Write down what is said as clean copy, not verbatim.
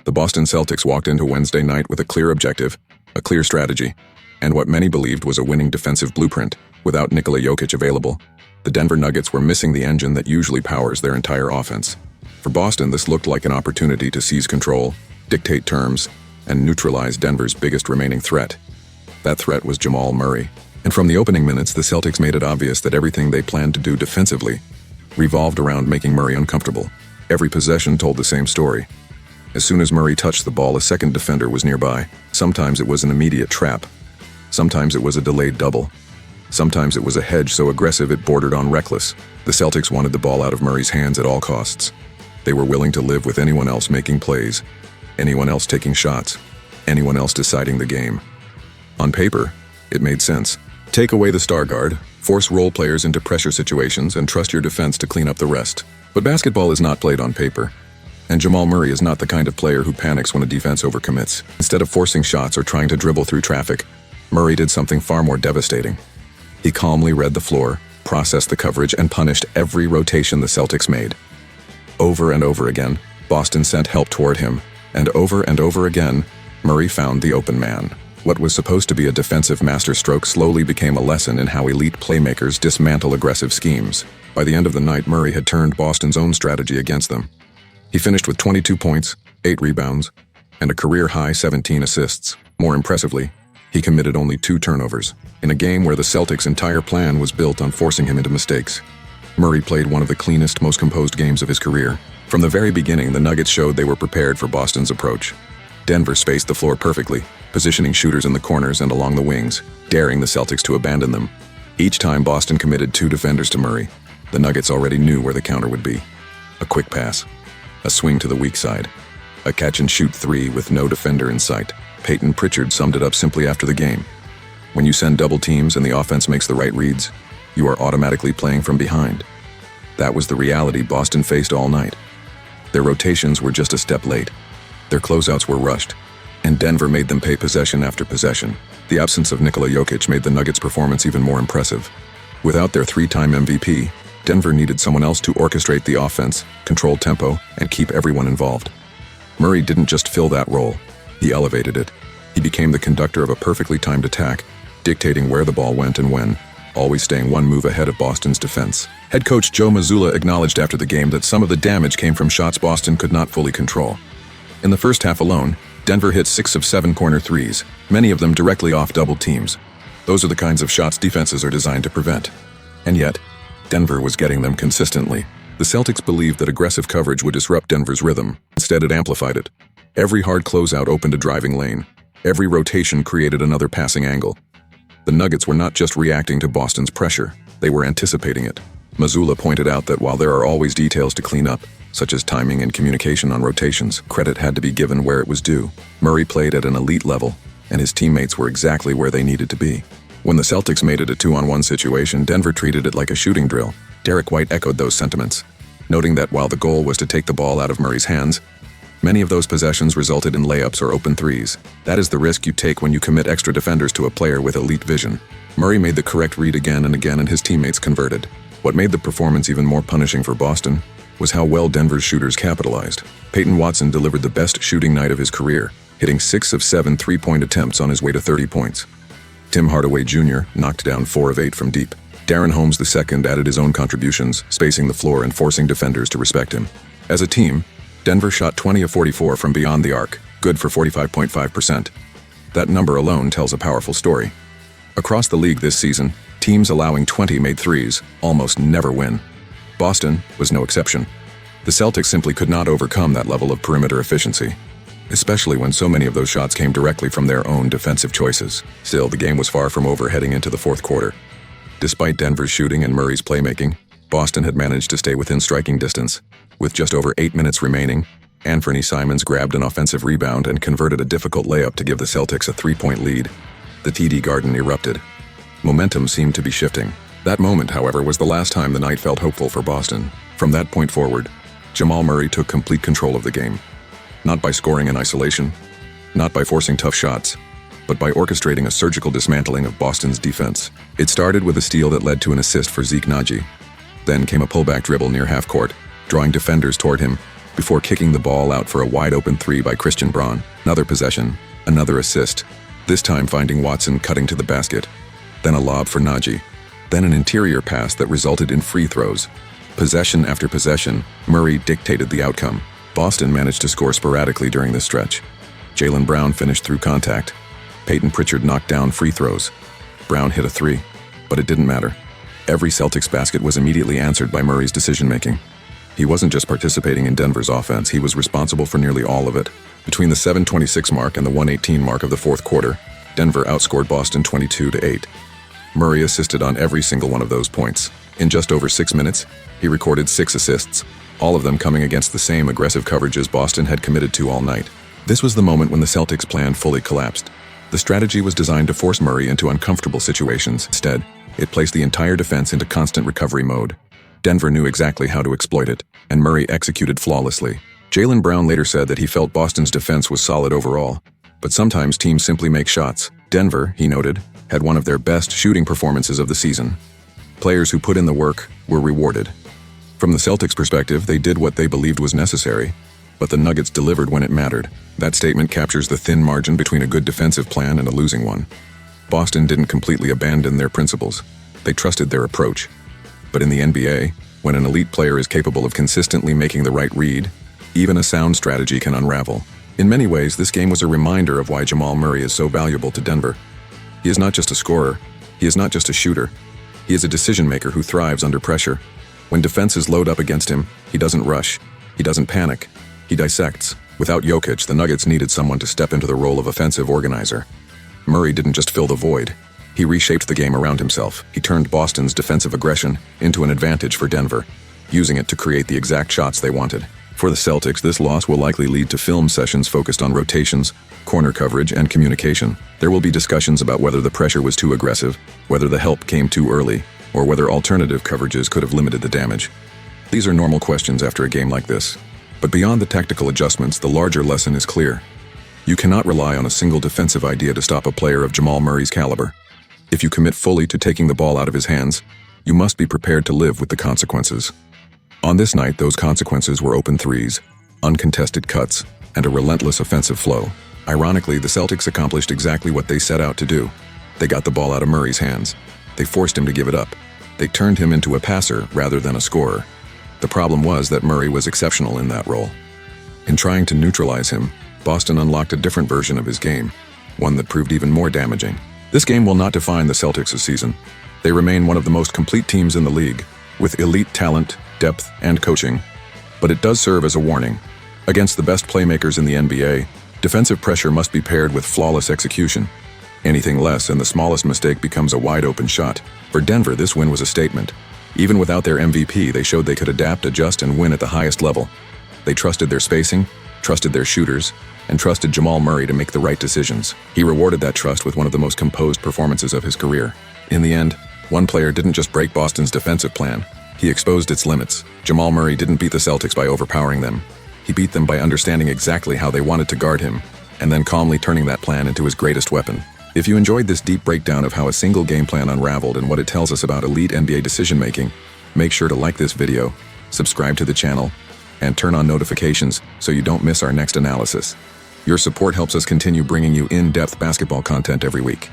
The Boston Celtics walked into Wednesday night with a clear objective, a clear strategy, and what many believed was a winning defensive blueprint. Without Nikola Jokic available, the Denver Nuggets were missing the engine that usually powers their entire offense. For Boston, this looked like an opportunity to seize control, dictate terms, and neutralize Denver's biggest remaining threat. That threat was Jamal Murray. And from the opening minutes, the Celtics made it obvious that everything they planned to do defensively revolved around making Murray uncomfortable. Every possession told the same story. As soon as Murray touched the ball, a second defender was nearby. Sometimes it was an immediate trap. Sometimes it was a delayed double. Sometimes it was a hedge so aggressive it bordered on reckless. The Celtics wanted the ball out of Murray's hands at all costs. They were willing to live with anyone else making plays, anyone else taking shots, anyone else deciding the game. On paper, it made sense. Take away the star guard, force role players into pressure situations, and trust your defense to clean up the rest. But basketball is not played on paper. And Jamal Murray is not the kind of player who panics when a defense overcommits. Instead of forcing shots or trying to dribble through traffic, Murray did something far more devastating. He calmly read the floor, processed the coverage, and punished every rotation the Celtics made. Over and over again, Boston sent help toward him, and over again, Murray found the open man. What was supposed to be a defensive masterstroke slowly became a lesson in how elite playmakers dismantle aggressive schemes. By the end of the night, Murray had turned Boston's own strategy against them. He finished with 22 points, 8 rebounds, and a career-high 17 assists. More impressively, he committed only 2 turnovers, in a game where the Celtics' entire plan was built on forcing him into mistakes. Murray played one of the cleanest, most composed games of his career. From the very beginning, the Nuggets showed they were prepared for Boston's approach. Denver spaced the floor perfectly, positioning shooters in the corners and along the wings, daring the Celtics to abandon them. Each time Boston committed 2 defenders to Murray, the Nuggets already knew where the counter would be. A quick pass, a swing to the weak side, a catch-and-shoot 3 with no defender in sight. Peyton Pritchard summed it up simply after the game. When you send double teams and the offense makes the right reads, you are automatically playing from behind. That was the reality Boston faced all night. Their rotations were just a step late. Their closeouts were rushed, and Denver made them pay possession after possession. The absence of Nikola Jokic made the Nuggets' performance even more impressive. Without their 3-time MVP, Denver needed someone else to orchestrate the offense, control tempo, and keep everyone involved. Murray didn't just fill that role, he elevated it. He became the conductor of a perfectly timed attack, dictating where the ball went and when, always staying one move ahead of Boston's defense. Head coach Joe Mazzulla acknowledged after the game that some of the damage came from shots Boston could not fully control. In the first half alone, Denver hit 6 of 7 corner threes, many of them directly off double teams. Those are the kinds of shots defenses are designed to prevent. And yet, Denver was getting them consistently. The Celtics believed that aggressive coverage would disrupt Denver's rhythm. Instead, it amplified it. Every hard closeout opened a driving lane. Every rotation created another passing angle. The Nuggets were not just reacting to Boston's pressure, they were anticipating it. Mazzulla pointed out that while there are always details to clean up, such as timing and communication on rotations, credit had to be given where it was due. Murray played at an elite level, and his teammates were exactly where they needed to be. When the Celtics made it a 2-on-1 situation, Denver treated it like a shooting drill. Derek White echoed those sentiments, noting that while the goal was to take the ball out of Murray's hands, many of those possessions resulted in layups or open threes. That is the risk you take when you commit extra defenders to a player with elite vision. Murray made the correct read again and again, and his teammates converted. What made the performance even more punishing for Boston was how well Denver's shooters capitalized. Peyton Watson delivered the best shooting night of his career, hitting 6 of 7 3-point attempts on his way to 30 points. Tim Hardaway Jr. knocked down 4 of 8 from deep. Darren Holmes II added his own contributions, spacing the floor and forcing defenders to respect him. As a team, Denver shot 20 of 44 from beyond the arc, good for 45.5%. That number alone tells a powerful story. Across the league this season, teams allowing 20 made threes almost never win. Boston was no exception. The Celtics simply could not overcome that level of perimeter efficiency, especially when so many of those shots came directly from their own defensive choices. Still, the game was far from over heading into the fourth quarter. Despite Denver's shooting and Murray's playmaking, Boston had managed to stay within striking distance. With just over 8 minutes remaining, Anthony Simons grabbed an offensive rebound and converted a difficult layup to give the Celtics a 3-point lead. The TD Garden erupted. Momentum seemed to be shifting. That moment, however, was the last time the night felt hopeful for Boston. From that point forward, Jamal Murray took complete control of the game. Not by scoring in isolation, not by forcing tough shots, but by orchestrating a surgical dismantling of Boston's defense. It started with a steal that led to an assist for Zeke Naji. Then came a pullback dribble near half court, drawing defenders toward him before kicking the ball out for a wide-open three by Christian Braun. Another possession, another assist, this time finding Watson cutting to the basket. Then a lob for Najee. Then an interior pass that resulted in free throws. Possession after possession, Murray dictated the outcome. Boston managed to score sporadically during this stretch. Jaylen Brown finished through contact. Peyton Pritchard knocked down free throws. Brown hit a three, but it didn't matter. Every Celtics basket was immediately answered by Murray's decision-making. He wasn't just participating in Denver's offense, he was responsible for nearly all of it. Between the 7:26 mark and the 1:18 mark of the fourth quarter, Denver outscored Boston 22-8. Murray assisted on every single one of those points. In just over 6 minutes, he recorded 6 assists, all of them coming against the same aggressive coverages Boston had committed to all night. This was the moment when the Celtics' plan fully collapsed. The strategy was designed to force Murray into uncomfortable situations. Instead, it placed the entire defense into constant recovery mode. Denver knew exactly how to exploit it, and Murray executed flawlessly. Jaylen Brown later said that he felt Boston's defense was solid overall, but sometimes teams simply make shots. Denver, he noted, had one of their best shooting performances of the season. Players who put in the work were rewarded. From the Celtics' perspective, they did what they believed was necessary, but the Nuggets delivered when it mattered. That statement captures the thin margin between a good defensive plan and a losing one. Boston didn't completely abandon their principles. They trusted their approach. But in the NBA, when an elite player is capable of consistently making the right read, even a sound strategy can unravel. In many ways, this game was a reminder of why Jamal Murray is so valuable to Denver. He is not just a scorer. He is not just a shooter. He is a decision-maker who thrives under pressure. When defenses load up against him, he doesn't rush. He doesn't panic. He dissects. Without Jokic, the Nuggets needed someone to step into the role of offensive organizer. Murray didn't just fill the void. He reshaped the game around himself. He turned Boston's defensive aggression into an advantage for Denver, using it to create the exact shots they wanted. For the Celtics, this loss will likely lead to film sessions focused on rotations, corner coverage, and communication. There will be discussions about whether the pressure was too aggressive, whether the help came too early, or whether alternative coverages could have limited the damage. These are normal questions after a game like this. But beyond the tactical adjustments, the larger lesson is clear. You cannot rely on a single defensive idea to stop a player of Jamal Murray's caliber. If you commit fully to taking the ball out of his hands, you must be prepared to live with the consequences. On this night, those consequences were open threes, uncontested cuts, and a relentless offensive flow. Ironically, the Celtics accomplished exactly what they set out to do. They got the ball out of Murray's hands. They forced him to give it up. They turned him into a passer rather than a scorer. The problem was that Murray was exceptional in that role. In trying to neutralize him, Boston unlocked a different version of his game, one that proved even more damaging. This game will not define the Celtics' season. They remain one of the most complete teams in the league, with elite talent, depth, and coaching. But it does serve as a warning. Against the best playmakers in the NBA, defensive pressure must be paired with flawless execution. Anything less and the smallest mistake becomes a wide-open shot. For Denver, this win was a statement. Even without their MVP, they showed they could adapt, adjust, and win at the highest level. They trusted their spacing, trusted their shooters, and trusted Jamal Murray to make the right decisions. He rewarded that trust with one of the most composed performances of his career. In the end, one player didn't just break Boston's defensive plan, he exposed its limits. Jamal Murray didn't beat the Celtics by overpowering them. He beat them by understanding exactly how they wanted to guard him, and then calmly turning that plan into his greatest weapon. If you enjoyed this deep breakdown of how a single game plan unraveled and what it tells us about elite NBA decision-making, make sure to like this video, subscribe to the channel, and turn on notifications so you don't miss our next analysis. Your support helps us continue bringing you in-depth basketball content every week.